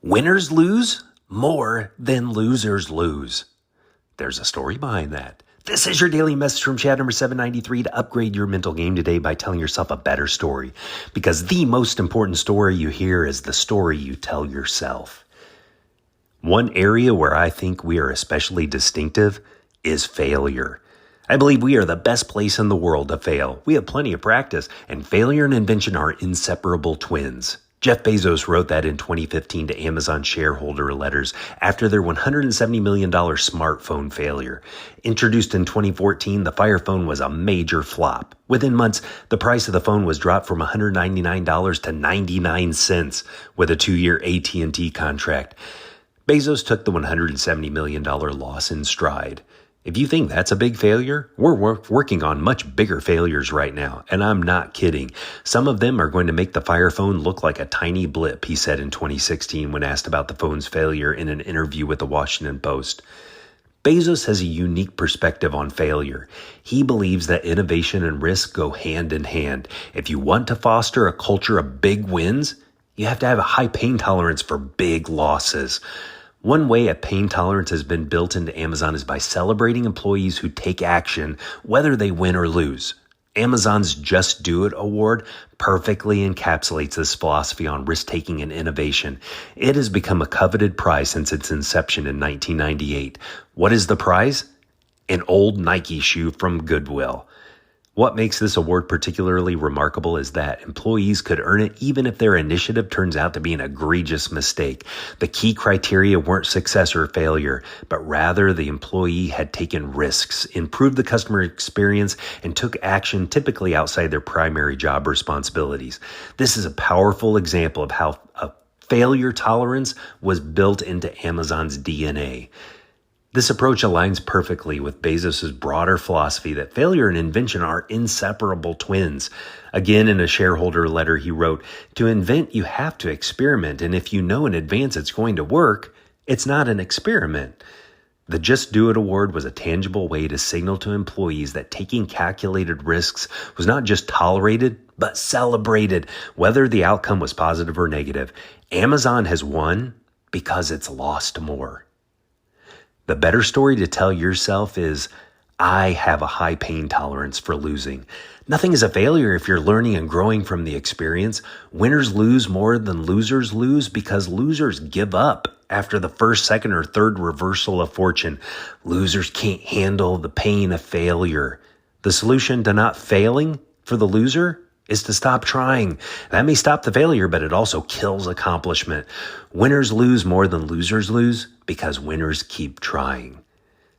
Winners lose more than losers lose. There's a story behind that. This is your daily message from Chad number 793 to upgrade your mental game today by telling yourself a better story. Because the most important story you hear is the story you tell yourself. One area where I think we are especially distinctive is failure. I believe we are the best place in the world to fail. We have plenty of practice, and failure and invention are inseparable twins. Jeff Bezos wrote that in 2015 to Amazon shareholder letters after their $170 million smartphone failure. Introduced in 2014, the Fire Phone was a major flop. Within months, the price of the phone was dropped from $199 to 99 cents with a 2-year AT&T contract. Bezos took the $170 million loss in stride. If you think that's a big failure, we're working on much bigger failures right now, and I'm not kidding. Some of them are going to make the Fire Phone look like a tiny blip, he said in 2016 when asked about the phone's failure in an interview with the Washington Post. Bezos has a unique perspective on failure. He believes that innovation and risk go hand in hand. If you want to foster a culture of big wins, you have to have a high pain tolerance for big losses. One way a pain tolerance has been built into Amazon is by celebrating employees who take action, whether they win or lose. Amazon's Just Do It award perfectly encapsulates this philosophy on risk-taking and innovation. It has become a coveted prize since its inception in 1998. What is the prize? An old Nike shoe from Goodwill. What makes this award particularly remarkable is that employees could earn it even if their initiative turns out to be an egregious mistake. The key criteria weren't success or failure, but rather the employee had taken risks, improved the customer experience, and took action typically outside their primary job responsibilities. This is a powerful example of how a failure tolerance was built into Amazon's DNA. This approach aligns perfectly with Bezos' broader philosophy that failure and invention are inseparable twins. Again, in a shareholder letter, he wrote, "To invent, you have to experiment, and if you know in advance it's going to work, it's not an experiment." The Just Do It award was a tangible way to signal to employees that taking calculated risks was not just tolerated, but celebrated, whether the outcome was positive or negative. Amazon has won because it's lost more. The better story to tell yourself is, I have a high pain tolerance for losing. Nothing is a failure if you're learning and growing from the experience. Winners lose more than losers lose because losers give up after the first, second, or third reversal of fortune. Losers can't handle the pain of failure. The solution to not failing for the loser is to stop trying. That may stop the failure, but it also kills accomplishment. Winners lose more than losers lose because winners keep trying.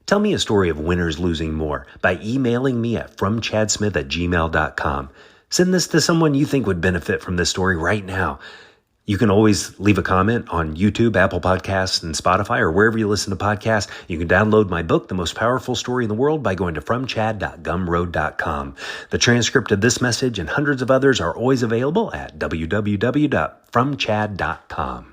Tell me a story of winners losing more by emailing me at fromchadsmith@gmail.com. Send this to someone you think would benefit from this story right now. You can always leave a comment on YouTube, Apple Podcasts, and Spotify, or wherever you listen to podcasts. You can download my book, The Most Powerful Story in the World, by going to fromchad.gumroad.com. The transcript of this message and hundreds of others are always available at www.fromchad.com.